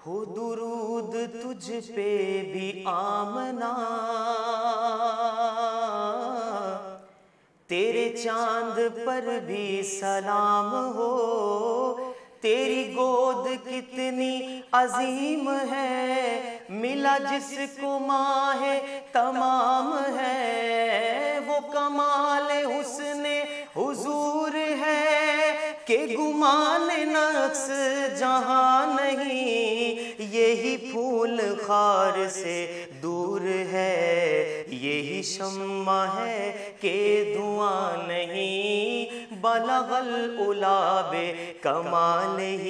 ہو درود تجھ پہ بھی آمنا، تیرے چاند پر بھی سلام ہو، تیری گود کتنی عظیم ہے، ملا جس کو ماہ تمام ہے، وہ کمال حسن حضور ہے کہ گمان نقص جہاں نہیں، یہی پھول خار سے دور ہے، یہی شمع ہے کہ دھواں نہیں، بلغ العلا بکمالہ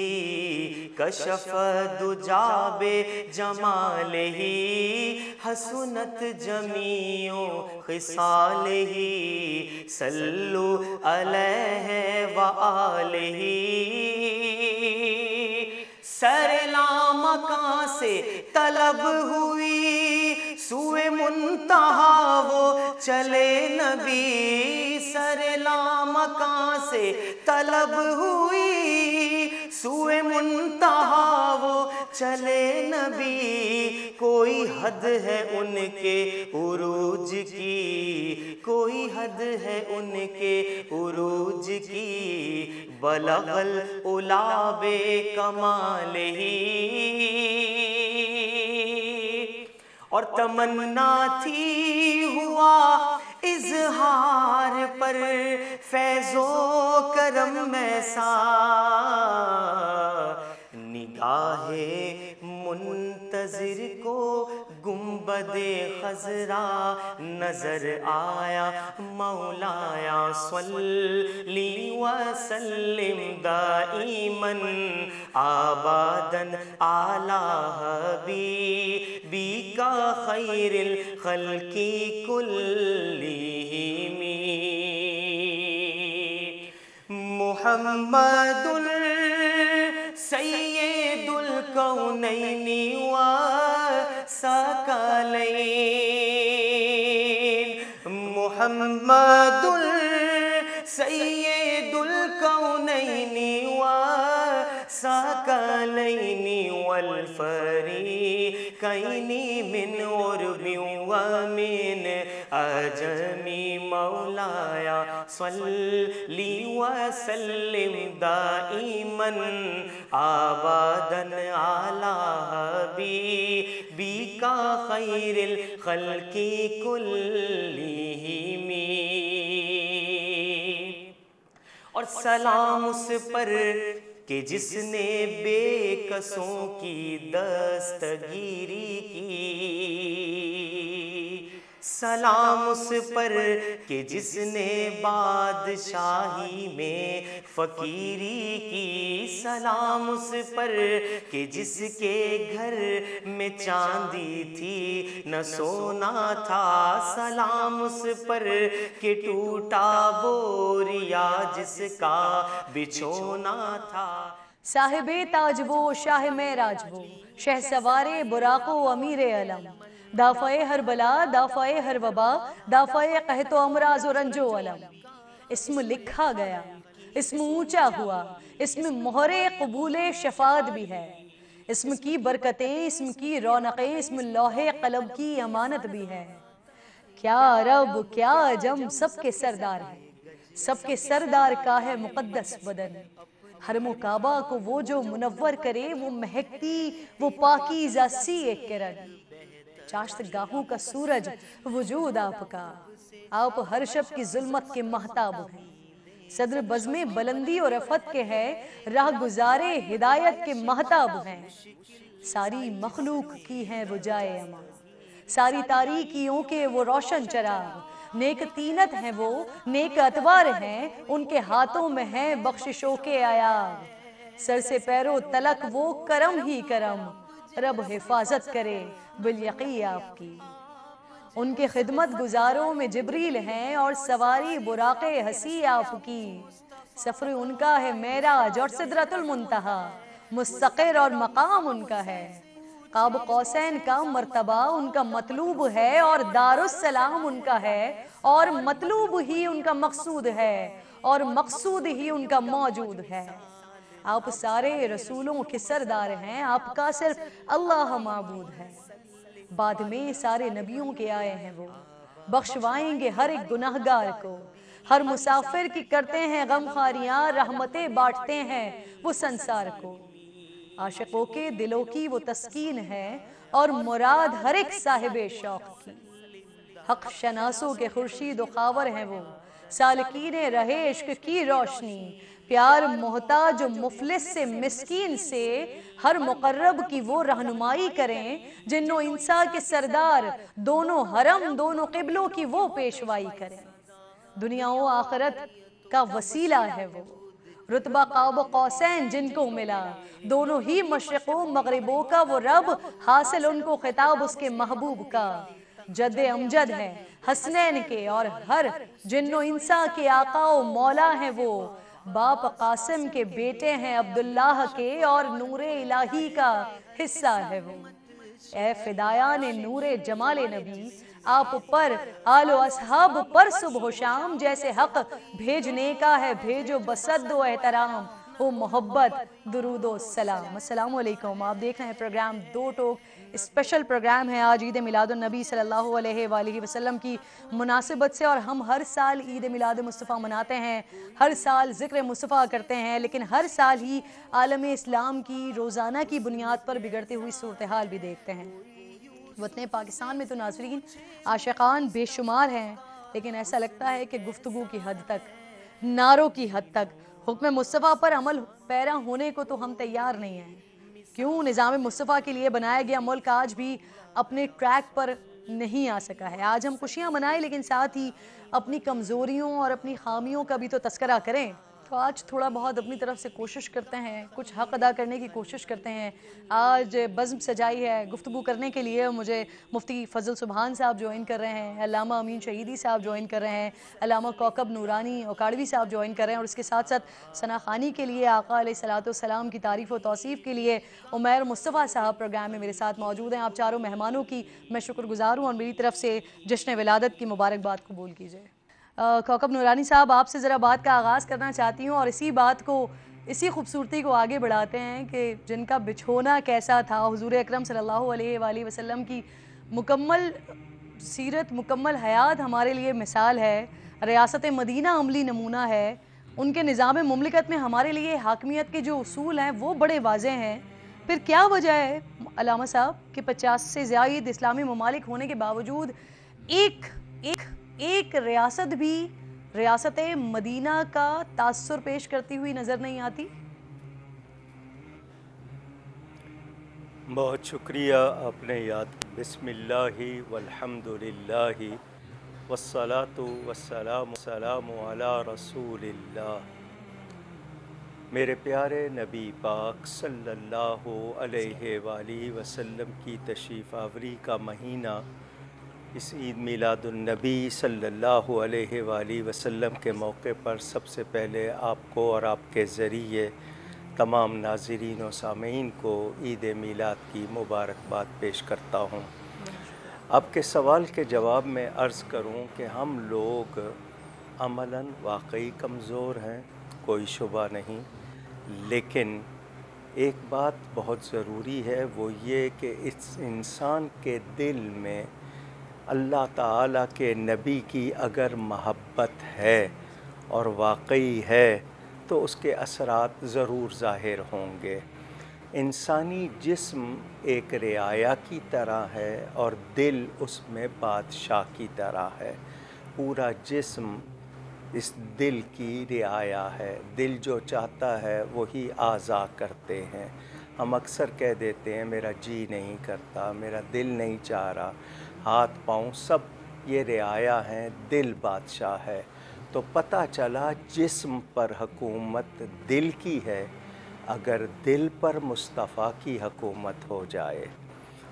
کشف الدجی بجمالہ، حسنت جمیع خصالہ صلو علیہ وآلہ۔ سر لامکاں سے طلب ہوئی سوئے منتہا وہ چلے نبی، سر لامکاں سے طلب ہوئی سوئے منتہا وہ چلے نبی، کوئی حد ہے ان کے عروج کی، کوئی حد ہے ان کے عروج کی، بلغ العلا بکمالہ۔ اور تمنا تھی ہوا اظہار پر فیض و کرم ایسا، نگاہ منتظر کو گنبد خضرا نظر آیا، مولایا صلی وسلم دائما آبادا علی حبیبک خیر الخلق کلہم، محمد سید الکونین والثقلین، محمد سید الکونین والثقلین والفریقین من عرب ومن عجم، مولایا صلی وسلم دائما آبادا علی حبیبک خیر الخلق کلہم۔ اور سلام اس پر کہ جس نے بے کسوں کی دستگیری کی، سلام اس پر کہ جس نے بادشاہی میں فقیری کی، سلام اس پر کہ جس کے گھر میں چاندی تھی نہ سونا تھا، سلام اس پر کہ ٹوٹا بوریا جس کا بچھونا تھا۔ صاحب تاج وہ شاہ معراج وہ، شہ سوار براق و امیر علم، دافع ہر بلا دافع ہر وبا، دافع قحط و امراض و رنج و علم۔ اسم لکھا گیا، اسم اونچا ہوا، اسم مہر قبول شفاعت بھی ہے، اسم کی برکتیں، اسم کی رونقیں، اسم لوح قلم کی امانت بھی ہے۔ کیا عرب کیا عجم سب کے سردار ہے، سب کے سردار کا ہے مقدس بدن، حرم و کعبہ کو وہ جو منور کرے، وہ مہکتی وہ پاکیزہ سی ایک کرن، چاشت گاہوں کا سورج وجود آپ کا، آپ ہر شب کی ظلمت کے مہتاب ہیں، صدر بزم بلندی اور رفعت کے ہے، راہ گزارے ہدایت کے مہتاب ہیں، ساری مخلوق کی ہیں وہ جائے امان، ساری تاریکیوں کے وہ روشن چراغ، نیک تینت ہیں وہ نیک اتوار ہیں، ان کے ہاتھوں میں ہیں بخششوں کے آیات، سر سے پیروں تلک وہ کرم ہی کرم، رب حفاظت کرے بالیقی آپ کی۔ ان کے خدمت گزاروں میں جبریل ہیں اور سواری براق حسی آپ کی، سفر ان کا ہے معراج اور سدرۃ المنتہا، مستقر اور مقام ان کا ہے، قاب قوسین کا مرتبہ ان کا مطلوب ہے اور دارالسلام ان کا ہے، اور مطلوب ہی ان کا مقصود ہے اور مقصود ہی ان کا موجود ہے۔ آپ سارے رسولوں کے سردار ہیں، آپ کا صرف اللہ معبود ہے۔ بعد میں سارے نبیوں کے آئے ہیں وہ، بخشوائیں گے ہر ایک گناہگار کو، ہر مسافر کی کرتے ہیں غم خاریاں، رحمتیں بانٹتے ہیں وہ سنسار کو۔ عاشقوں کے دلوں کی وہ تسکین ہے، اور مراد ہر ایک صاحب شوق کی۔ حق شناسوں کے خورشید و خاور ہیں وہ، سالکین رہے عشق کی روشنی۔ پیار محتاج و مفلس سے مسکین سے، ہر مقرب کی وہ رہنمائی کریں۔ جن و انسا کے سردار، دونوں حرم دونوں قبلوں کی وہ پیشوائی کریں۔ دنیا و آخرت کا وسیلہ ہے وہ، رتبہ قاب قوسین جن کو ملا۔ دونوں ہی مشرقوں مغربوں کا وہ رب، حاصل ان کو خطاب اس کے محبوب کا۔ جد امجد ہے حسنین کے، اور ہر جن و انسا کے آقا و مولا ہیں وہ۔ باپ قاسم کے بیٹے ہیں عبداللہ کے، اور نور الہی کا حصہ ہے وہ۔ اے فدایان نور جمال نبی، آپ پر آل و اصحاب پر صبح و شام، جیسے حق بھیجنے کا ہے بھیجو بصد و احترام، وہ محبت درود و سلام۔ السلام علیکم، آپ دیکھ رہے ہیں پروگرام دو ٹوک۔ اسپیشل پروگرام ہے آج عید میلاد النبی صلی اللہ علیہ وآلہ وسلم کی مناسبت سے، اور ہم ہر سال عید میلاد مصطفیٰ مناتے ہیں، ہر سال ذکر مصطفیٰ کرتے ہیں، لیکن ہر سال ہی عالم اسلام کی روزانہ کی بنیاد پر بگڑتی ہوئی صورتحال بھی دیکھتے ہیں۔ وطن پاکستان میں تو ناظرین عاشقان بے شمار ہیں، لیکن ایسا لگتا ہے کہ گفتگو کی حد تک، نعروں کی حد تک، حکم مصطفیٰ پر عمل پیرا ہونے کو تو ہم تیار نہیں ہیں۔ کیوں نظام مصطفیٰ کے لیے بنایا گیا ملک آج بھی اپنے ٹریک پر نہیں آ سکا ہے؟ آج ہم خوشیاں منائیں، لیکن ساتھ ہی اپنی کمزوریوں اور اپنی خامیوں کا بھی تو تذکرہ کریں۔ تو آج تھوڑا بہت اپنی طرف سے کوشش کرتے ہیں، کچھ حق ادا کرنے کی کوشش کرتے ہیں۔ آج بزم سجائی ہے گفتگو کرنے کے لیے، مجھے مفتی فضل سبحان صاحب جوائن کر رہے ہیں، علامہ امین شہیدی صاحب جوائن کر رہے ہیں، علامہ کوکب نورانی اوکاڑوی صاحب جوائن کر رہے ہیں، اور اس کے ساتھ ساتھ ثنا خوانی کے لیے، آقا علیہ السلام کی تعریف و توصیف کے لیے عمیر مصطفیٰ صاحب پروگرام میں میرے ساتھ موجود ہیں۔ آپ چاروں مہمانوں کی میں شکر گزار ہوں، اور میری طرف سے جشن ولادت کی مبارکباد قبول کیجیے۔ کوکب نورانی صاحب، آپ سے ذرا بات کا آغاز کرنا چاہتی ہوں، اور اسی بات کو، اسی خوبصورتی کو آگے بڑھاتے ہیں کہ جن کا بچھونا کیسا تھا، حضور اکرم صلی اللہ علیہ وآلہ وسلم کی مکمل سیرت، مکمل حیات ہمارے لیے مثال ہے، ریاست مدینہ عملی نمونہ ہے، ان کے نظام مملکت میں ہمارے لیے حاکمیت کے جو اصول ہیں وہ بڑے واضح ہیں۔ پھر کیا وجہ ہے علامہ صاحب کہ 50 سے زائد اسلامی ممالک ہونے کے باوجود ایک ریاست بھی ریاست مدینہ کا تاثر پیش کرتی ہوئی نظر نہیں آتی؟ بہت شکریہ، آپ نے یاد۔ بسم اللہ والحمدللہ والصلاة والسلام علی رسول اللہ۔ میرے پیارے نبی پاک صلی اللہ علیہ وآلہ وسلم کی تشریف آوری کا مہینہ، اس عید میلاد النبی صلی اللہ علیہ وآلہ وسلم کے موقع پر سب سے پہلے آپ کو اور آپ کے ذریعے تمام ناظرین و سامعین کو عید میلاد کی مبارکباد پیش کرتا ہوں۔ آپ کے سوال کے جواب میں عرض کروں کہ ہم لوگ عملاً واقعی کمزور ہیں، کوئی شبہ نہیں، لیکن ایک بات بہت ضروری ہے، وہ یہ کہ اس انسان کے دل میں اللہ تعالیٰ کے نبی کی اگر محبت ہے اور واقعی ہے تو اس کے اثرات ضرور ظاہر ہوں گے۔ انسانی جسم ایک رعایا کی طرح ہے اور دل اس میں بادشاہ کی طرح ہے۔ پورا جسم اس دل کی رعایا ہے، دل جو چاہتا ہے وہی اعضاء کرتے ہیں۔ ہم اکثر کہہ دیتے ہیں میرا جی نہیں کرتا، میرا دل نہیں چاہ رہا، ہاتھ پاؤں سب یہ رعایا ہیں، دل بادشاہ ہے۔ تو پتہ چلا جسم پر حکومت دل کی ہے، اگر دل پر مصطفیٰ کی حکومت ہو جائے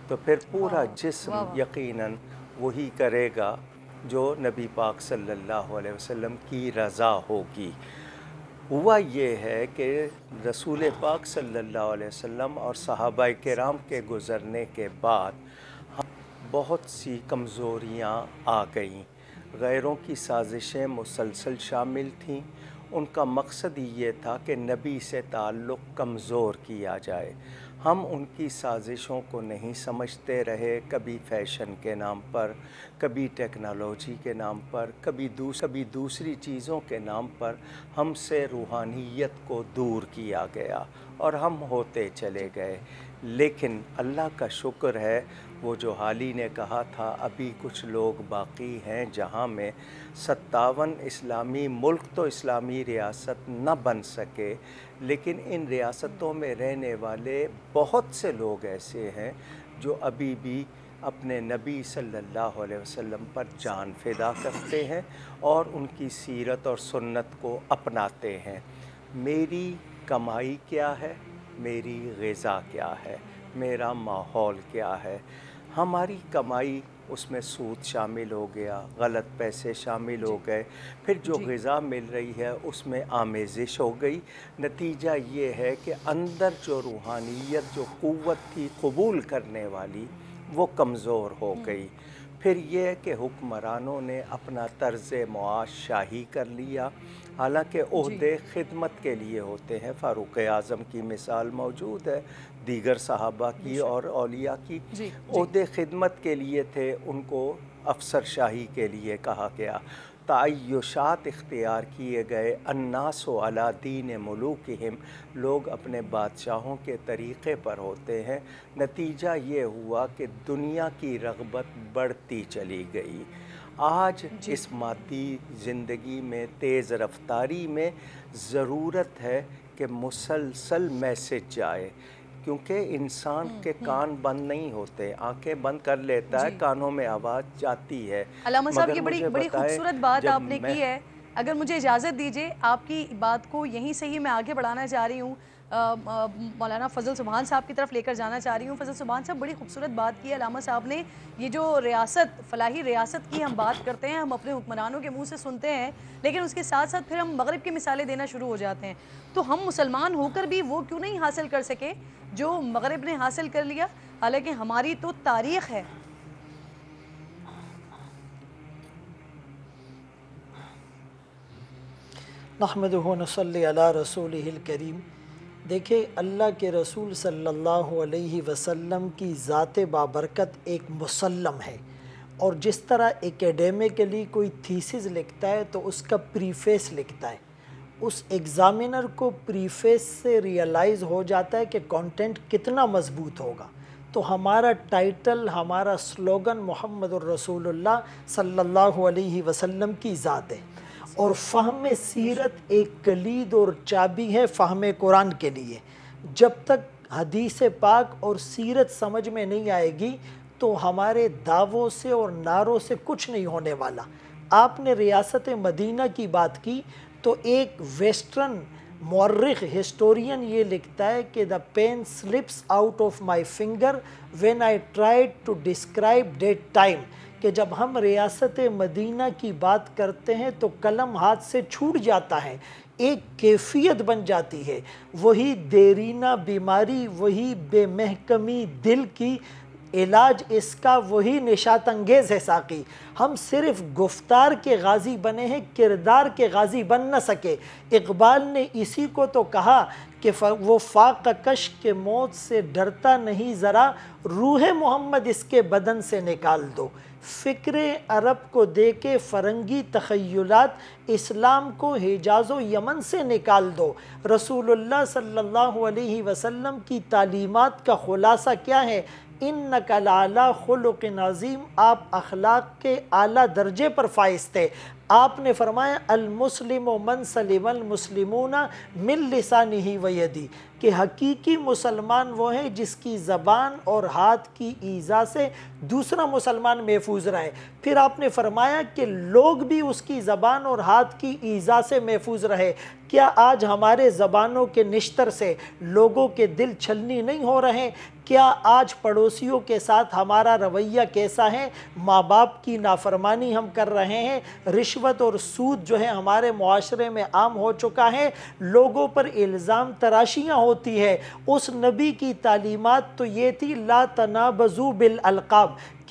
تو پھر پورا جسم یقیناً وہی کرے گا جو نبی پاک صلی اللہ علیہ وسلم کی رضا ہوگی۔ ہوا یہ ہے کہ رسول پاک صلی اللہ علیہ وسلم اور صحابہ کرام کے گزرنے کے بعد بہت سی کمزوریاں آ گئیں، غیروں کی سازشیں مسلسل شامل تھیں، ان کا مقصد ہی یہ تھا کہ نبی سے تعلق کمزور کیا جائے۔ ہم ان کی سازشوں کو نہیں سمجھتے رہے، کبھی فیشن کے نام پر، کبھی ٹیکنالوجی کے نام پر، کبھی دوسری چیزوں کے نام پر ہم سے روحانیت کو دور کیا گیا اور ہم ہوتے چلے گئے۔ لیکن اللہ کا شکر ہے، وہ جو حالی نے کہا تھا ابھی کچھ لوگ باقی ہیں جہاں میں 57 اسلامی ملک تو اسلامی ریاست نہ بن سکے، لیکن ان ریاستوں میں رہنے والے بہت سے لوگ ایسے ہیں جو ابھی بھی اپنے نبی صلی اللہ علیہ وسلم پر جان فدا کرتے ہیں اور ان کی سیرت اور سنت کو اپناتے ہیں۔ میری کمائی کیا ہے؟ میری غذا کیا ہے؟ میرا ماحول کیا ہے؟ ہماری کمائی، اس میں سود شامل ہو گیا، غلط پیسے شامل ہو گئے، پھر جو غذا مل رہی ہے اس میں آمیزش ہو گئی۔ نتیجہ یہ ہے کہ اندر جو روحانیت، جو قوت تھی قبول کرنے والی، وہ کمزور ہو گئی۔ پھر یہ کہ حکمرانوں نے اپنا طرز معاش شاہی کر لیا، حالانکہ عہدے خدمت کے لیے ہوتے ہیں۔ فاروق اعظم کی مثال موجود ہے، دیگر صحابہ کی اور اولیاء کی۔ عہدے خدمت کے لیے تھے، ان کو افسر شاہی کے لیے کہا گیا، تعیشات اختیار کیے گئے۔ الناس علی دین ملوکہم، لوگ اپنے بادشاہوں کے طریقے پر ہوتے ہیں۔ نتیجہ یہ ہوا کہ دنیا کی رغبت بڑھتی چلی گئی۔ آج اس مادی زندگی میں، تیز رفتاری میں ضرورت ہے کہ مسلسل میسج جائے، کیونکہ انسان کے کان بند نہیں ہوتے، آنکھیں بند کر لیتا ہے، کانوں میں آواز جاتی ہے۔ علامہ صاحب، یہ بڑی خوبصورت بات آپ نے کی ہے۔ اگر مجھے اجازت دیجئے، آپ کی بات کو یہیں سے ہی میں آگے بڑھانا چاہ رہی ہوں، مولانا فضل سبحان صاحب کی طرف لے کر جانا چاہ رہی ہوں۔ فضل سبحان صاحب، بڑی خوبصورت بات کی ہے علامہ صاحب نے۔ یہ جو ریاست، فلاحی ریاست کی ہم بات کرتے ہیں، ہم اپنے حکمرانوں کے منہ سے سنتے ہیں، لیکن اس کے ساتھ ساتھ پھر ہم مغرب کی مثالیں دینا شروع ہو جاتے ہیں۔ تو ہم مسلمان ہو کر بھی وہ کیوں نہیں حاصل کر سکے جو مغرب نے حاصل کر لیا؟ حالانکہ ہماری تو تاریخ ہے۔ نحمدہ و نصلی علی رسولہ الکریم۔ دیکھیں، اللہ کے رسول صلی اللہ علیہ وسلم کی ذات بابرکت ایک مسلم ہے، اور جس طرح اکیڈیمکلی کوئی تھیسز لکھتا ہے تو اس کا پریفیس لکھتا ہے، اس ایگزامینر کو پریفیس سے ریئلائز ہو جاتا ہے کہ کانٹینٹ کتنا مضبوط ہوگا۔ تو ہمارا ٹائٹل، ہمارا سلوگن محمد الرسول اللہ صلی اللہ علیہ وسلم کی ذات ہے، اور فہم سیرت ایک کلید اور چابی ہے فہم قرآن کے لیے۔ جب تک حدیث پاک اور سیرت سمجھ میں نہیں آئے گی تو ہمارے دعووں سے اور نعروں سے کچھ نہیں ہونے والا۔ آپ نے ریاست مدینہ کی بات کی تو ایک ویسٹرن مورخ، ہسٹورین یہ لکھتا ہے کہ the pen slips out of my finger when I tried to describe that time، کہ جب ہم ریاست مدینہ کی بات کرتے ہیں تو قلم ہاتھ سے چھوٹ جاتا ہے، ایک کیفیت بن جاتی ہے، وہی دیرینہ بیماری، وہی بے محکمی دل کی، علاج اس کا وہی نشاط انگیز ہے ساقی۔ ہم صرف گفتار کے غازی بنے ہیں، کردار کے غازی بن نہ سکے۔ اقبال نے اسی کو تو کہا کہ وہ فاقہ کش کے موت سے ڈرتا نہیں ذرا، روح محمد اس کے بدن سے نکال دو۔ فکر عرب کو دے کے فرنگی تخیلات، اسلام کو حجاز و یمن سے نکال دو۔ رسول اللہ صلی اللہ علیہ وسلم کی تعلیمات کا خلاصہ کیا ہے؟ اِنَّکَ لَعَلَىٰ خُلُقٍ عَظِيمٍ، آپ اخلاق کے اعلیٰ درجے پر فائز تھے۔ آپ نے فرمایا المسلم من سلم المسلمون من لسانہ ویدی، کہ حقیقی مسلمان وہ ہے جس کی زبان اور ہاتھ کی ایذا سے دوسرا مسلمان محفوظ رہے۔ پھر آپ نے فرمایا کہ لوگ بھی اس کی زبان اور ہاتھ کی ایذا سے محفوظ رہے۔ کیا آج ہمارے زبانوں کے نشتر سے لوگوں کے دل چھلنی نہیں ہو رہے؟ کیا آج پڑوسیوں کے ساتھ ہمارا رویہ کیسا ہے؟ ماں باپ کی نافرمانی ہم کر رہے ہیں، رشوت اور سود جو ہے ہمارے معاشرے میں عام ہو چکا ہے، لوگوں پر الزام تراشیاں ہوتی ہے۔ اس نبی کی تعلیمات تو یہ تھی لا تنابزوا بالالقاب،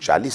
40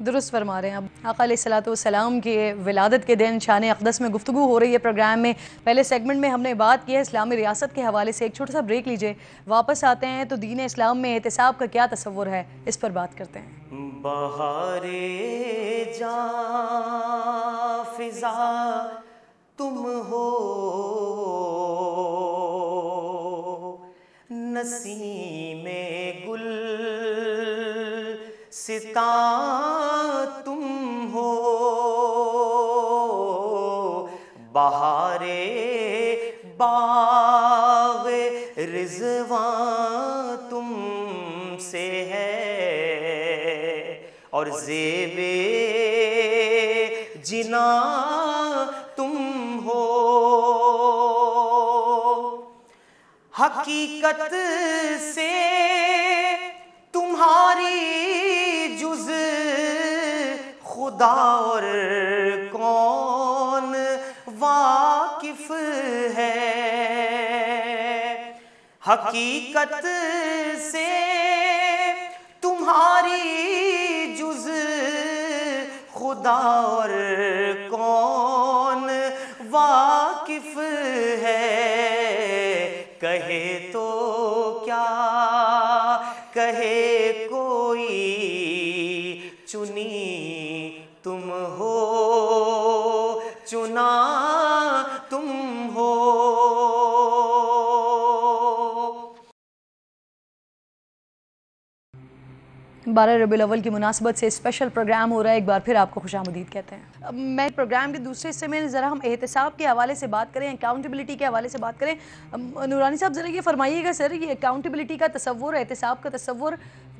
درست فرما رہے ہیں. اب آقا علیہ الصلوۃ والسلام کے ولادت کے دن شان اقدس میں گفتگو ہو رہی ہے پروگرام میں. پہلے سیگمنٹ میں ہم نے بات کی ہے اسلامی ریاست کے حوالے سے. ایک چھوٹا سا بریک لیجئے, واپس آتے ہیں تو دین اسلام میں احتساب کا کیا تصور ہے, اس پر بات کرتے ہیں. بہار جاں فضا تم ہو, نسیم گل ستا تم ہو, بہار باغ رضوان تم سے ہے, اور زیب جنا تم ہو. حقیقت سے تمہاری جز خدا اور کون واقف ہے. حقیقت سے تمہاری جز خدا اور کون واقف ہے. کہے تو کیا کہے کوئی, چنی تم ہو چنا تم ہو. 12 ربیع الاول کی مناسبت سے اسپیشل پروگرام ہو رہا ہے. ایک بار پھر آپ کو خوش آمدید کہتے ہیں. میں پروگرام کے دوسرے حصے میں ذرا ہم احتساب کے حوالے سے بات کریں, اکاؤنٹیبلٹی کے حوالے سے بات کریں. نورانی صاحب ذرا یہ فرمائیے گا سر, یہ اکاؤنٹیبلٹی کا تصور, احتساب کا تصور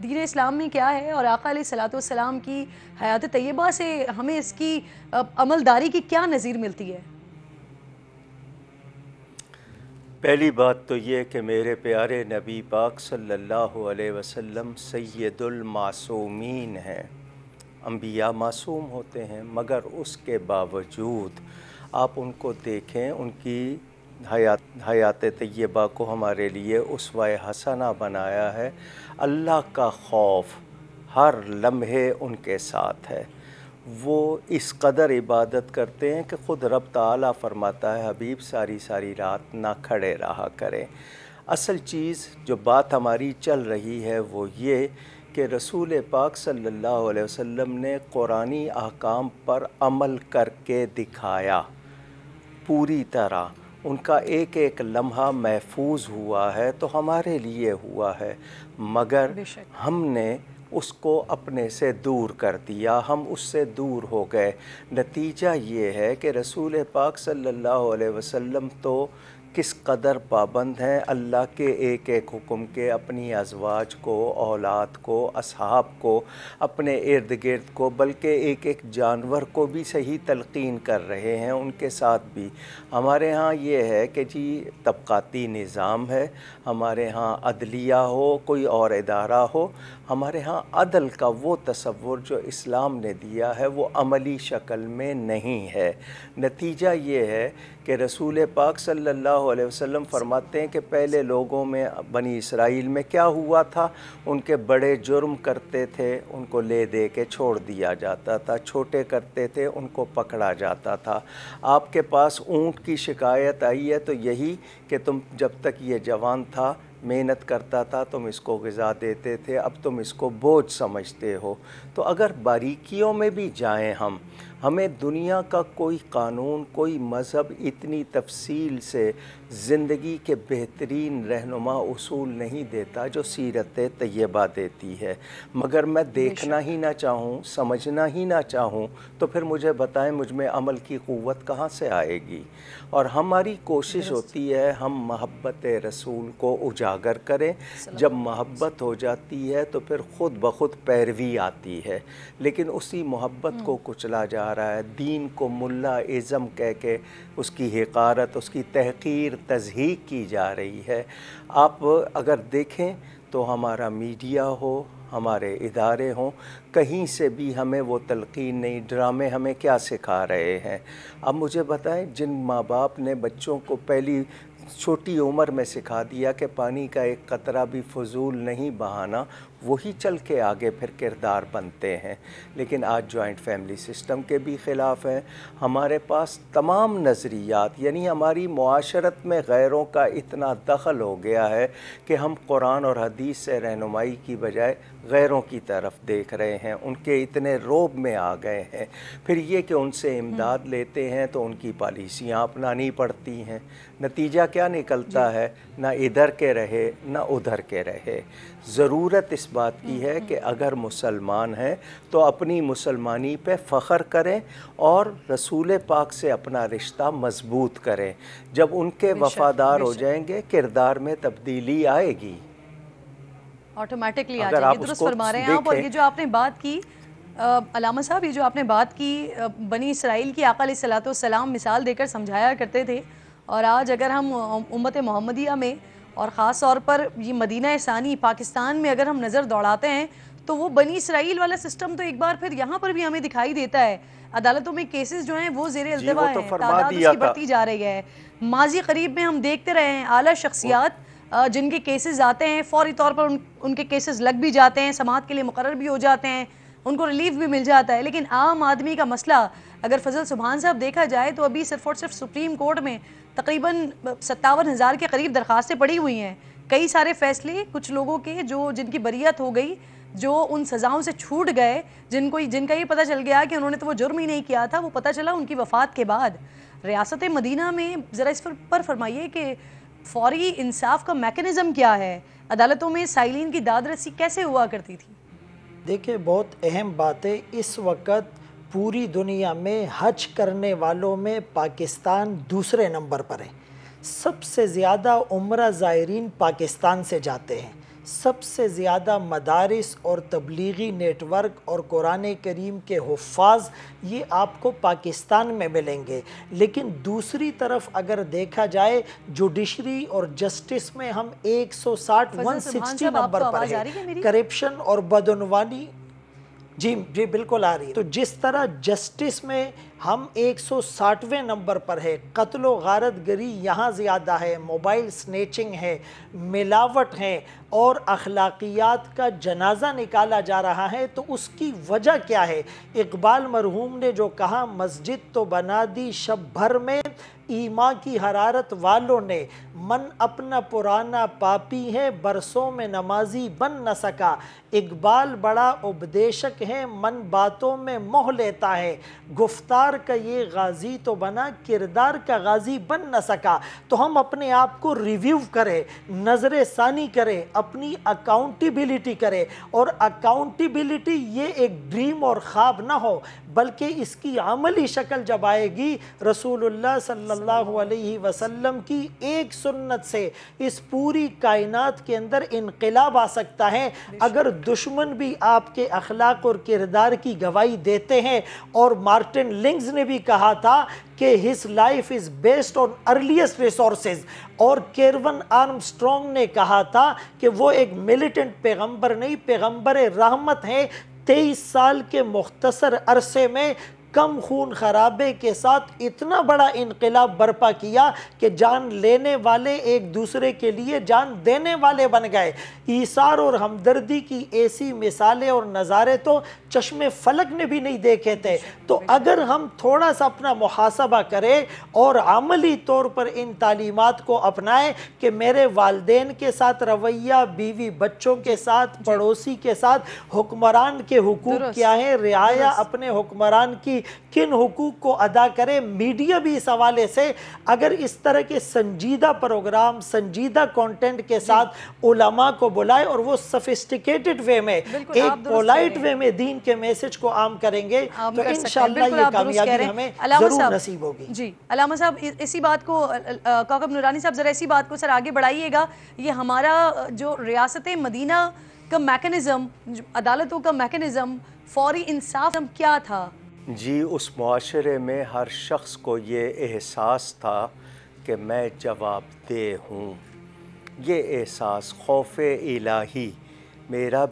دین اسلام میں کیا ہے, اور آقا علیہ الصلوۃ والسلام کی حیات طیبہ سے ہمیں اس کی عملداری کی کیا نظیر ملتی ہے؟ پہلی بات تو یہ کہ میرے پیارے نبی پاک صلی اللہ علیہ وسلم سید المعصومین ہیں. انبیاء معصوم ہوتے ہیں, مگر اس کے باوجود آپ ان کو دیکھیں, ان کی حیات طیبہ کو ہمارے لیے اسوہ حسنہ بنایا ہے. اللہ کا خوف ہر لمحے ان کے ساتھ ہے. وہ اس قدر عبادت کرتے ہیں کہ خود رب تعالیٰ فرماتا ہے حبیب ساری ساری رات نہ کھڑے رہا کریں. اصل چیز جو بات ہماری چل رہی ہے وہ یہ کہ رسول پاک صلی اللہ علیہ وسلم نے قرآنی احکام پر عمل کر کے دکھایا پوری طرح. ان کا ایک ایک لمحہ محفوظ ہوا ہے تو ہمارے لیے ہوا ہے, مگر ہم نے اس کو اپنے سے دور کر دیا, ہم اس سے دور ہو گئے. نتیجہ یہ ہے کہ رسول پاک صلی اللہ علیہ وسلم تو کس قدر پابند ہیں اللہ کے ایک ایک حکم کے, اپنی ازواج کو, اولاد کو, اصحاب کو, اپنے ارد گرد کو, بلکہ ایک ایک جانور کو بھی صحیح تلقین کر رہے ہیں. ان کے ساتھ بھی ہمارے ہاں یہ ہے کہ جی طبقاتی نظام ہے, ہمارے ہاں عدلیہ ہو, کوئی اور ادارہ ہو, ہمارے ہاں عدل کا وہ تصور جو اسلام نے دیا ہے وہ عملی شکل میں نہیں ہے. نتیجہ یہ ہے کہ رسول پاک صلی اللہ علیہ وسلم فرماتے ہیں کہ پہلے لوگوں میں بنی اسرائیل میں کیا ہوا تھا, ان کے بڑے جرم کرتے تھے ان کو لے دے کے چھوڑ دیا جاتا تھا, چھوٹے کرتے تھے ان کو پکڑا جاتا تھا. آپ کے پاس اونٹ کی شکایت آئی ہے تو یہی کہ تم جب تک یہ جوان تھا محنت کرتا تھا تم اس کو غذا دیتے تھے, اب تم اس کو بوجھ سمجھتے ہو. تو اگر باریکیوں میں بھی جائیں ہمیں دنیا کا کوئی قانون, کوئی مذہب اتنی تفصیل سے زندگی کے بہترین رہنما اصول نہیں دیتا جو سیرت طیبہ دیتی ہے. مگر میں دیکھنا ہی نہ چاہوں, سمجھنا ہی نہ چاہوں تو پھر مجھے بتائیں مجھ میں عمل کی قوت کہاں سے آئے گی. اور ہماری کوشش ہوتی ہے ہم محبت رسول کو اجاگر کریں. جب محبت ہو جاتی ہے تو پھر خود بخود پیروی آتی ہے, لیکن اسی محبت کو کچلا جا رہا ہے. دین کو ملا ازم کہہ کے اس کی حقارت, اس کی تحقیر, تضحیق کی جا رہی ہے. آپ اگر دیکھیں تو ہمارا میڈیا ہو, ہمارے ادارے ہوں, کہیں سے بھی ہمیں وہ تلقین نہیں. ڈرامے ہمیں کیا سکھا رہے ہیں؟ اب مجھے بتائیں جن ماں باپ نے بچوں کو پہلی چھوٹی عمر میں سکھا دیا کہ پانی کا ایک قطرہ بھی فضول نہیں بہانا, وہی چل کے آگے پھر کردار بنتے ہیں. لیکن آج جوائنٹ فیملی سسٹم کے بھی خلاف ہیں. ہمارے پاس تمام نظریات، یعنی ہماری معاشرت میں غیروں کا اتنا دخل ہو گیا ہے کہ ہم قرآن اور حدیث سے رہنمائی کی بجائے غیروں کی طرف دیکھ رہے ہیں، ان کے اتنے روب میں آ گئے ہیں. پھر یہ کہ ان سے امداد لیتے ہیں تو ان کی پالیسیاں اپنانی پڑتی ہیں. نتیجہ کیا نکلتا ہے؟ نہ ادھر کے رہے نہ ادھر کے رہے. ضرورت اس بات کی ہے کہ اگر مسلمان ہیں تو اپنی مسلمانی پہ فخر کریں اور رسول پاک سے اپنا رشتہ مضبوط کریں. جب ان کے وفادار ہو جائیں گے کردار میں تبدیلی آئے گی، آٹومیٹکلی آ جائے گی. درست فرما رہے ہیں آپ. اور یہ جو آپ نے بات کی علامہ صاحب، یہ جو آپ نے بات کی بنی اسرائیل کی، آقا علیہ السلام مثال دے کر سمجھایا کرتے تھے. اور آج اگر ہم امت محمدیہ میں اور خاص طور پر یہ مدینہ ثانی پاکستان میں اگر ہم نظر دوڑاتے ہیں تو وہ بنی اسرائیل والا سسٹم تو ایک بار پھر یہاں پر بھی ہمیں دکھائی دیتا ہے. عدالتوں میں کیسز جو ہیں وہ زیر التوا ہیں، تعداد اس کی بڑھتی جا رہی ہے. ماضی قریب میں ہم دیکھتے رہے ہیں اعلیٰ شخصیات جن کے کیسز آتے ہیں فوری طور پر ان کے کیسز لگ بھی جاتے ہیں، سماعت کے لیے مقرر بھی ہو جاتے ہیں، ان کو ریلیف بھی مل جاتا ہے. لیکن عام آدمی کا مسئلہ اگر فضل سبحان صاحب دیکھا جائے تو ابھی صرف اور صرف سپریم کورٹ میں تقریباً 57,000 کے قریب درخواستیں پڑی ہوئی ہیں. کئی سارے فیصلے کچھ لوگوں کے جن کی بریت ہو گئی، جو ان سزاؤں سے چھوٹ گئے، جن کا یہ پتہ چل گیا کہ انہوں نے تو وہ جرم ہی نہیں کیا تھا، وہ پتہ چلا ان کی وفات کے بعد. ریاست مدینہ میں ذرا اس پر فرمائیے کہ فوری انصاف کا میکنزم کیا ہے؟ عدالتوں میں سائلین کی داد رسی کیسے ہوا کرتی تھی؟ دیکھیں، بہت اہم بات ہے. اس وقت پوری دنیا میں حج کرنے والوں میں پاکستان دوسرے نمبر پر ہے. سب سے زیادہ عمرہ زائرین پاکستان سے جاتے ہیں. سب سے زیادہ مدارس اور تبلیغی نیٹ ورک اور قرآن کریم کے حفاظ یہ آپ کو پاکستان میں ملیں گے. لیکن دوسری طرف اگر دیکھا جائے جوڈیشری اور جسٹس میں ہم 160 نمبر پر ہیں. کرپشن اور بدعنوانی جی بالکل آ رہی ہے. تو جس طرح جسٹس میں ہم 160ویں نمبر پر ہے، قتل و غارت گری یہاں زیادہ ہے، موبائل سنیچنگ ہے، ملاوٹ ہے اور اخلاقیات کا جنازہ نکالا جا رہا ہے. تو اس کی وجہ کیا ہے؟ اقبال مرحوم نے جو کہا، مسجد تو بنا دی شب بھر میں ایمان کی حرارت والوں نے، من اپنا پرانا پاپی ہے برسوں میں نمازی بن نہ سکا. اقبال بڑا اپدیشک ہے، من باتوں میں موہ لیتا ہے، گفتار کا یہ غازی تو بنا کردار کا غازی بن نہ سکا. تو ہم اپنے آپ کو ریویو کریں، نظر ثانی کریں، اپنی اکاؤنٹیبلٹی کریں. اور اکاؤنٹیبلٹی یہ ایک ڈریم اور خواب نہ ہو، بلکہ اس کی عملی شکل جب آئے گی، رسول اللہ صلی اللہ علیہ وسلم کی ایک سنت سے اس پوری کائنات کے اندر انقلاب آ سکتا ہے. اگر دشمن بھی آپ کے اخلاق اور کردار کی گواہی دیتے ہیں، اور مارٹن لنگز نے بھی کہا تھا کہ his life is based on earliest resources، اور کیرون آرمسٹرونگ نے کہا تھا کہ وہ ایک ملیٹنٹ پیغمبر نہیں، پیغمبر رحمت ہیں. 23 سال کے مختصر عرصے میں کم خون خرابے کے ساتھ اتنا بڑا انقلاب برپا کیا کہ جان لینے والے ایک دوسرے کے لیے جان دینے والے بن گئے. ایثار اور ہمدردی کی ایسی مثالیں اور نظارے تو چشم فلک نے بھی نہیں دیکھے تھے. تو اگر ہم تھوڑا سا اپنا محاسبہ کریں اور عملی طور پر ان تعلیمات کو اپنائیں کہ میرے والدین کے ساتھ رویہ، بیوی بچوں کے ساتھ، پڑوسی کے ساتھ، حکمران کے حقوق کیا ہیں، رعایا اپنے حکمران کی کن حقوق کو ادا کرے. میڈیا بھی اس حوالے سے اگر اس طرح کے سنجیدہ پروگرام، سنجیدہ کانٹینٹ کے ساتھ علماء کو بلائے اور وہ سفسٹیکیٹڈ وے میں، ایک پولائٹ وے میں دین کے میسج کو عام کریں گے تو انشاءاللہ یہ کامیابی ہمیں ضرور نصیب ہوگی. جی علامہ صاحب، اسی بات کو کوکب نورانی صاحب ذرا اسی بات کو سر آگے بڑھائیے گا. یہ ہمارا جو ریاست مدینہ کا میکنزم، عدالتوں کا میکنزم، فوری انصاف کیا تھا؟ جی، اس معاشرے میں ہر شخص کو یہ احساس تھا کہ میں جواب دہ ہوں. یہ احساس، خوف الہی، میرا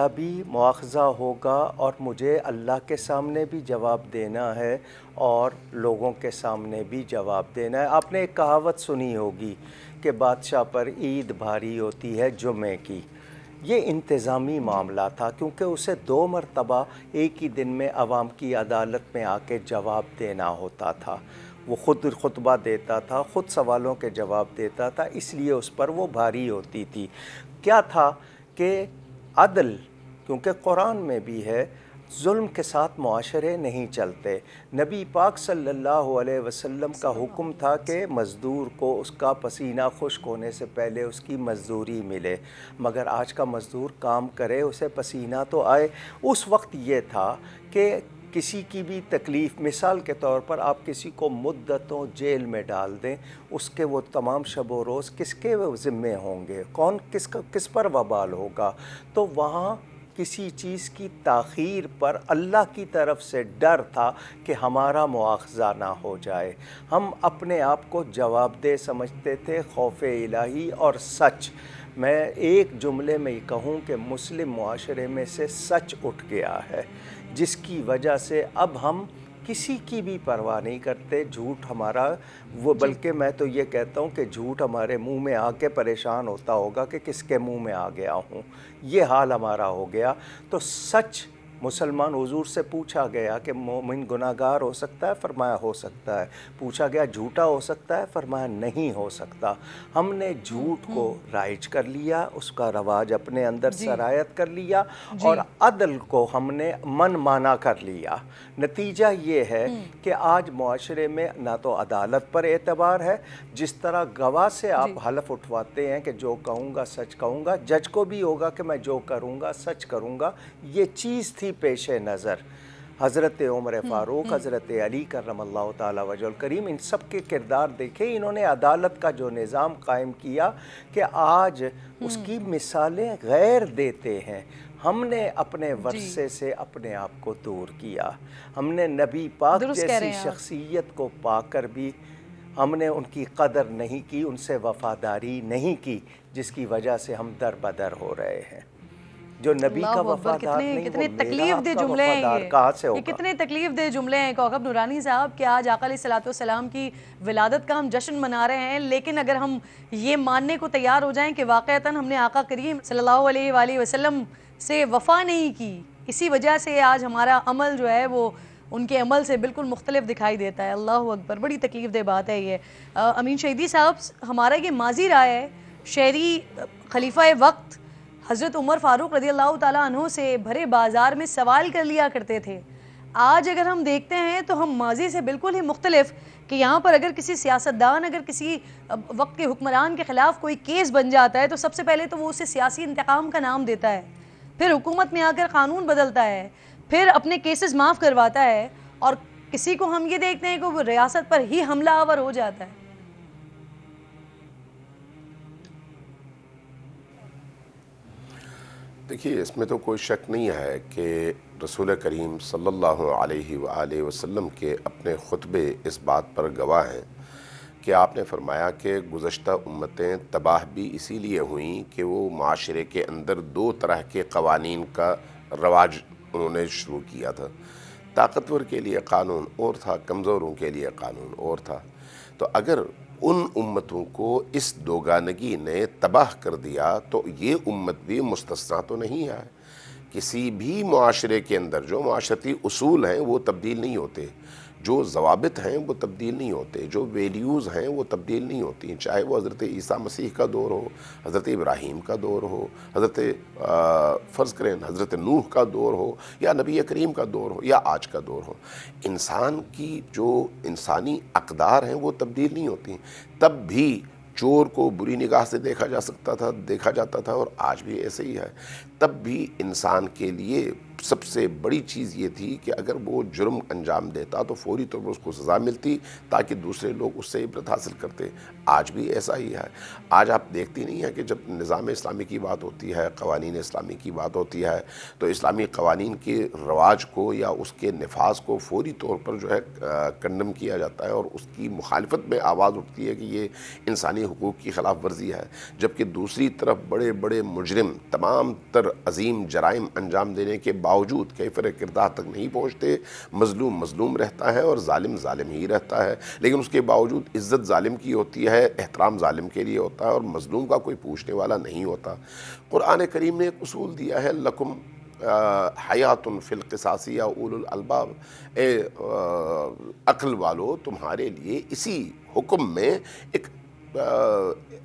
بھی مواخذہ ہوگا اور مجھے اللہ کے سامنے بھی جواب دینا ہے اور لوگوں کے سامنے بھی جواب دینا ہے. آپ نے ایک کہاوت سنی ہوگی کہ بادشاہ پر عید بھاری ہوتی ہے جمعے کی. یہ انتظامی معاملہ تھا، کیونکہ اسے 2 مرتبہ ایک ہی دن میں عوام کی عدالت میں آ کے جواب دینا ہوتا تھا۔ وہ خود خطبہ دیتا تھا، خود سوالوں کے جواب دیتا تھا، اس لیے اس پر وہ بھاری ہوتی تھی۔ کیا تھا کہ عدل، کیونکہ قرآن میں بھی ہے ظلم کے ساتھ معاشرے نہیں چلتے۔ نبی پاک صلی اللہ علیہ وسلم کا حکم تھا کہ مزدور کو اس کا پسینہ خشک ہونے سے پہلے اس کی مزدوری ملے، مگر آج کا مزدور کام کرے اسے پسینہ تو آئے۔ اس وقت یہ تھا کہ کسی کی بھی تکلیف، مثال کے طور پر آپ کسی کو مدتوں جیل میں ڈال دیں، اس کے وہ تمام شب و روز کس کے ذمے ہوں گے؟ کون کس پر وبال ہوگا؟ تو وہاں کسی چیز کی تاخیر پر اللہ کی طرف سے ڈر تھا کہ ہمارا مواخذہ نہ ہو جائے۔ ہم اپنے آپ کو جواب دہ سمجھتے تھے، خوف الہی اور سچ۔ میں ایک جملے میں کہوں کہ مسلم معاشرے میں سے سچ اٹھ گیا ہے، جس کی وجہ سے اب ہم کسی کی بھی پرواہ نہیں کرتے۔ جھوٹ ہمارا وہ، بلکہ میں تو یہ کہتا ہوں کہ جھوٹ ہمارے منہ میں آ کے پریشان ہوتا ہوگا کہ کس کے منہ میں آ گیا ہوں، یہ حال ہمارا ہو گیا۔ تو سچ مسلمان، حضور سے پوچھا گیا کہ مومن گناہگار ہو سکتا ہے؟ فرمایا ہو سکتا ہے۔ پوچھا گیا جھوٹا ہو سکتا ہے؟ فرمایا نہیں ہو سکتا۔ ہم نے جھوٹ کو رائج کر لیا، اس کا رواج اپنے اندر سرایت کر لیا، اور عدل کو ہم نے من مانا کر لیا۔ نتیجہ یہ ہے کہ آج معاشرے میں نہ تو عدالت پر اعتبار ہے، جس طرح گواہ سے آپ حلف اٹھواتے ہیں کہ جو کہوں گا سچ کہوں گا، جج کو بھی ہوگا کہ میں جو کروں گا سچ کروں گا۔ یہ چیز تھی پیش نظر۔ حضرت عمر فاروق، حضرت علی کرم اللہ تعالیٰ وجہ الکریم، ان سب کے کردار دیکھے۔ انہوں نے عدالت کا جو نظام قائم کیا کہ آج اس کی مثالیں غیر دیتے ہیں۔ ہم نے اپنے ورثے سے اپنے آپ کو دور کیا۔ ہم نے نبی پاک جیسی شخصیت کو پا کر بھی ہم نے ان کی قدر نہیں کی، ان سے وفاداری نہیں کی، جس کی وجہ سے ہم در بدر ہو رہے ہیں۔ جو نبی کا وفادار نہیں، کتنے تکلیف دہ جملے ہیں یہ کتنے تکلیف دہ جملے ہیں کوکب نورانی صاحب کہ آج آقا علیہ الصلوۃ والسلام کی ولادت کا ہم جشن منا رہے ہیں، لیکن اگر ہم یہ ماننے کو تیار ہو جائیں کہ واقعتاً ہم نے آقا کریم صلی اللہ علیہ وآلہ وسلم سے وفا نہیں کی، اسی وجہ سے آج ہمارا عمل جو ہے وہ ان کے عمل سے بالکل مختلف دکھائی دیتا ہے۔ اللہ اکبر، بڑی تکلیف دہ بات ہے یہ۔ امین شہیدی صاحب، ہمارا یہ ماضی رہا ہے، شہری خلیفہ وقت حضرت عمر فاروق رضی اللہ تعالیٰ عنہ سے بھرے بازار میں سوال کر لیا کرتے تھے۔ آج اگر ہم دیکھتے ہیں تو ہم ماضی سے بالکل ہی مختلف، کہ یہاں پر اگر کسی سیاستدان، اگر کسی وقت کے حکمران کے خلاف کوئی کیس بن جاتا ہے تو سب سے پہلے تو وہ اسے سیاسی انتقام کا نام دیتا ہے، پھر حکومت میں آ کر قانون بدلتا ہے، پھر اپنے کیسز معاف کرواتا ہے، اور کسی کو ہم یہ دیکھتے ہیں کہ وہ ریاست پر ہی حملہ آور ہو جاتا ہے۔ دیکھیے، اس میں تو کوئی شک نہیں ہے کہ رسول کریم صلی اللہ علیہ وآلہ وسلم کے اپنے خطبے اس بات پر گواہ ہیں کہ آپ نے فرمایا کہ گزشتہ امتیں تباہ بھی اسی لیے ہوئیں کہ وہ معاشرے کے اندر 2 طرح کے قوانین کا رواج انہوں نے شروع کیا تھا۔ طاقتور کے لیے قانون اور تھا، کمزوروں کے لیے قانون اور تھا۔ تو اگر ان امتوں کو اس دوگانگی نے تباہ کر دیا تو یہ امت بھی مستثنا تو نہیں ہے۔ کسی بھی معاشرے کے اندر جو معاشرتی اصول ہیں وہ تبدیل نہیں ہوتے، جو ضوابط ہیں وہ تبدیل نہیں ہوتے، جو ویلیوز ہیں وہ تبدیل نہیں ہوتی، چاہے وہ حضرت عیسیٰ مسیح کا دور ہو، حضرت ابراہیم کا دور ہو، حضرت فرض کریں حضرت نوح کا دور ہو، یا نبی کریم کا دور ہو، یا آج کا دور ہو۔ انسان کی جو انسانی اقدار ہیں وہ تبدیل نہیں ہوتی۔ تب بھی چور کو بری نگاہ سے دیکھا جاتا تھا اور آج بھی ایسے ہی ہے۔ تب بھی انسان کے لیے سب سے بڑی چیز یہ تھی کہ اگر وہ جرم انجام دیتا تو فوری طور پر اس کو سزا ملتی تاکہ دوسرے لوگ اس سے عبرت حاصل کرتے۔ آج بھی ایسا ہی ہے۔ آج آپ دیکھتی نہیں ہیں کہ جب نظام اسلامی کی بات ہوتی ہے، قوانین اسلامی کی بات ہوتی ہے، تو اسلامی قوانین کے رواج کو یا اس کے نفاذ کو فوری طور پر جو ہے کنڈم کیا جاتا ہے اور اس کی مخالفت میں آواز اٹھتی ہے کہ یہ انسانی حقوق کی خلاف ورزی ہے، جبکہ دوسری طرف بڑے بڑے مجرم، تمام تر عظیم جرائم انجام دینے کے باوجود کیفر کردار تک نہیں پہنچتے. مظلوم مظلوم رہتا ہے اور ظالم ظالم ہی رہتا ہے، لیکن اس کے باوجود عزت ظالم کی ہوتی ہے، احترام ظالم کے لیے ہوتا ہے، اور مظلوم کا کوئی پوچھنے والا نہیں ہوتا. قرآن کریم نے ایک اصول دیا ہے، لکم حیات فی القصاص یا اولو الالباب، اے عقل والو تمہارے لیے اسی حکم میں ایک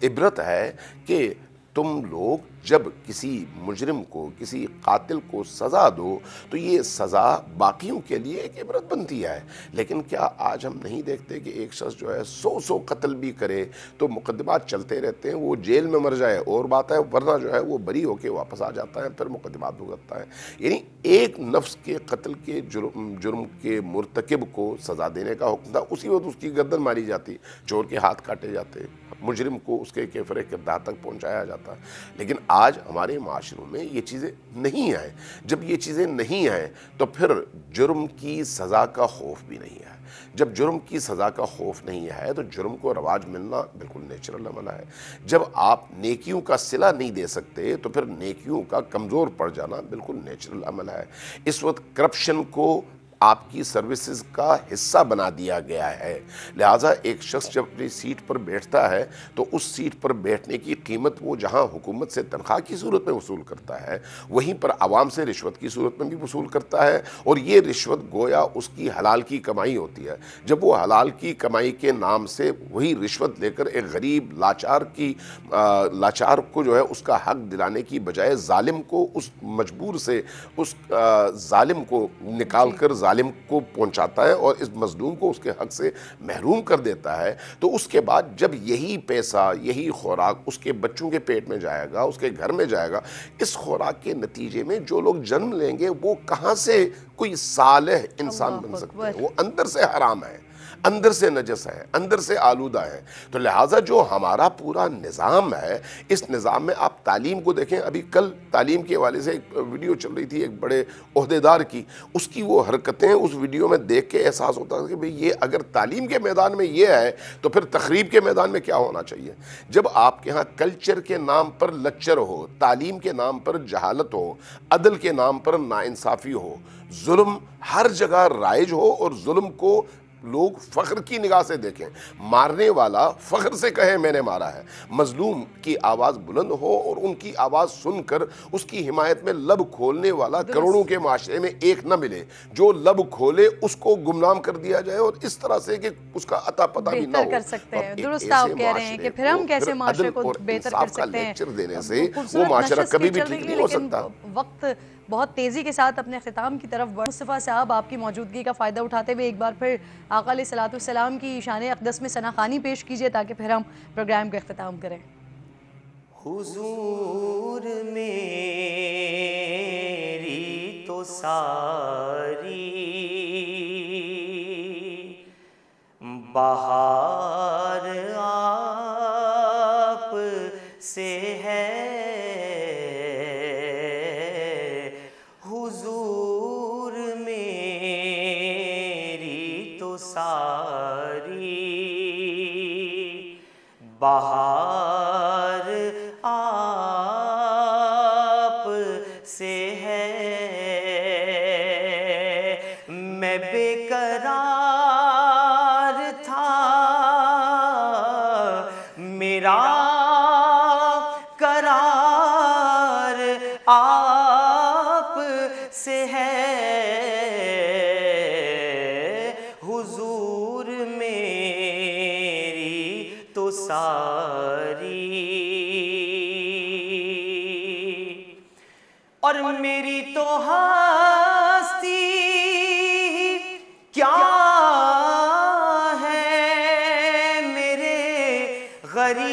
عبرت ہے کہ تم لوگ جب کسی مجرم کو، کسی قاتل کو سزا دو تو یہ سزا باقیوں کے لیے ایک عبرت بنتی ہے. لیکن کیا آج ہم نہیں دیکھتے کہ ایک شخص جو ہے 100 قتل بھی کرے تو مقدمات چلتے رہتے ہیں، وہ جیل میں مر جائے اور بات ہے، ورنہ جو ہے وہ بری ہو کے واپس آ جاتا ہے، پھر مقدمات بھگتتا ہے. یعنی ایک نفس کے قتل کے جرم کے مرتکب کو سزا دینے کا حکم تھا، اسی وقت اس کی گردن ماری جاتی، چور کے ہاتھ کاٹے جاتے، مجرم کو اس کے کیفر کردار تک پہنچایا جاتا ہے. لیکن آج ہمارے معاشروں میں یہ چیزیں نہیں ہیں. جب یہ چیزیں نہیں ہیں تو پھر جرم کی سزا کا خوف بھی نہیں ہے. جب جرم کی سزا کا خوف نہیں ہے تو جرم کو رواج ملنا بالکل نیچرل عمل ہے. جب آپ نیکیوں کا صلہ نہیں دے سکتے تو پھر نیکیوں کا کمزور پڑ جانا بالکل نیچرل عمل ہے. اس وقت کرپشن کو آپ کی سروسز کا حصہ بنا دیا گیا ہے، لہٰذا ایک شخص جب اپنی سیٹ پر بیٹھتا ہے تو اس سیٹ پر بیٹھنے کی قیمت وہ جہاں حکومت سے تنخواہ کی صورت میں وصول کرتا ہے، وہیں پر عوام سے رشوت کی صورت میں بھی وصول کرتا ہے، اور یہ رشوت گویا اس کی حلال کی کمائی ہوتی ہے. جب وہ حلال کی کمائی کے نام سے وہی رشوت لے کر ایک غریب لاچار کو جو ہے اس کا حق دلانے کی بجائے ظالم کو اس مجبور سے اس ظالم کو نکال کر ظالم کو پہنچاتا ہے اور اس مظلوم کو اس کے حق سے محروم کر دیتا ہے، تو اس کے بعد جب یہی پیسہ، یہی خوراک اس کے بچوں کے پیٹ میں جائے گا، اس کے گھر میں جائے گا، اس خوراک کے نتیجے میں جو لوگ جنم لیں گے وہ کہاں سے کوئی صالح انسان بن سکتے ہیں؟ وہ اندر سے حرام ہے، اندر سے نجس ہے، اندر سے آلودہ ہے. تو لہٰذا جو ہمارا پورا نظام ہے، اس نظام میں آپ تعلیم کو دیکھیں. ابھی کل تعلیم کے حوالے سے ایک ویڈیو چل رہی تھی ایک بڑے عہدیدار کی، اس کی وہ حرکتیں اس ویڈیو میں دیکھ کے احساس ہوتا ہے کہ بھئی یہ اگر تعلیم کے میدان میں یہ ہے تو پھر تخریب کے میدان میں کیا ہونا چاہیے. جب آپ کے ہاں کلچر کے نام پر لچر ہو، تعلیم کے نام پر جہالت ہو، عدل کے نام پر ناانصافی ہو، ظلم ہر جگہ رائج ہو اور ظلم کو لوگ فخر کی نگاہ سے دیکھیں، مارنے والا فخر سے کہے میں نے مارا ہے، مظلوم کی آواز بلند ہو اور ان کی آواز سن کر اس کی حمایت میں لب کھولنے والا کروڑوں کے معاشرے میں ایک نہ ملے، جو لب کھولے اس کو گمنام کر دیا جائے اور اس طرح سے کہ اس کا عطا پتہ بھی نہ ہو. بہتر کر سکتے ہیں. درست آپ کہہ رہے ہیں کہ پھر ہم کیسے معاشرے کو بہتر کر سکتے ہیں. لیکچر دینے سے وہ معاشرہ کبھی بھی ٹھیک نہیں ہو سکتا. وقت بہت تیزی کے ساتھ اپنے اختتام کی طرف بڑھ. مصطفیٰ صاحب آپ کی موجودگی کا فائدہ اٹھاتے ہوئے ایک بار پھر آقا علیہ الصلوۃ والسلام کی شان اقدس میں ثناخوانی پیش کیجئے تاکہ پھر ہم پروگرام کا اختتام کریں. حضور میری تو ساری بہار آپ سے ہے، حضور میری تو ساری بہار آپ سے ہے. میں بے قرار تھا، میرا قرار آپ سے ہے، حضور میری تو ساری. اور میری تو ہستی کیا ہے میرے غریب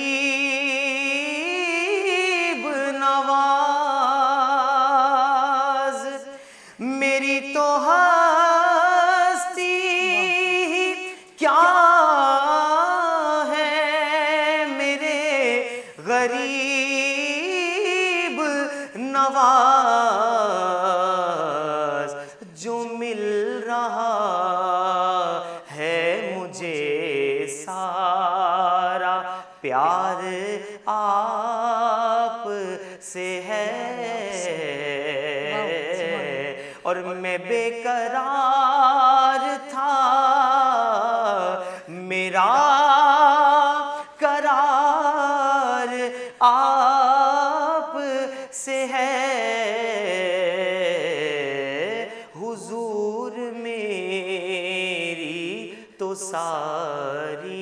نواز، میری تو ہستی کیا ہے میرے غریب نواز. جو مل رہا ہے مجھے سارا پیار آپ سے ہے. میرا قرار آپ سے ہے، حضور میری تو ساری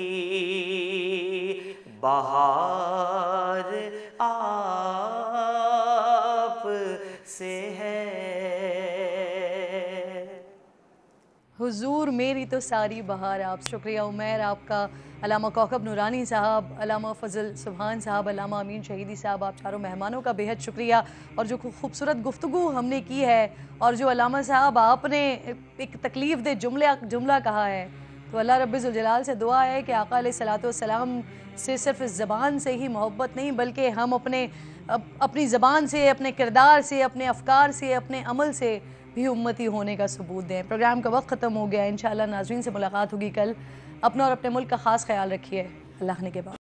بہار آپ سے ہے۔ حضور میری تو ساری بہار آپ۔ شکریہ عمیر آپ کا، علامہ کوکب نورانی صاحب، علامہ فضل سبحان صاحب، علامہ امین شہیدی صاحب، آپ چاروں مہمانوں کا بے حد شکریہ۔ اور جو خوبصورت گفتگو ہم نے کی ہے، اور جو علامہ صاحب آپ نے ایک تکلیف دہ جملہ کہا ہے، تو اللہ رب ذوالجلال سے دعا ہے کہ آقا علیہ السلام سے صرف اس زبان سے ہی محبت نہیں، بلکہ ہم اپنی زبان سے، اپنے کردار سے، اپنے افکار سے، اپنے عمل سے بھی امتی ہونے کا ثبوت دیں۔ پروگرام کا وقت ختم ہو گیا، انشاءاللہ ناظرین سے ملاقات ہوگی کل۔ اپنا اور اپنے ملک کا خاص خیال رکھیے۔ اللہ نے کے بعد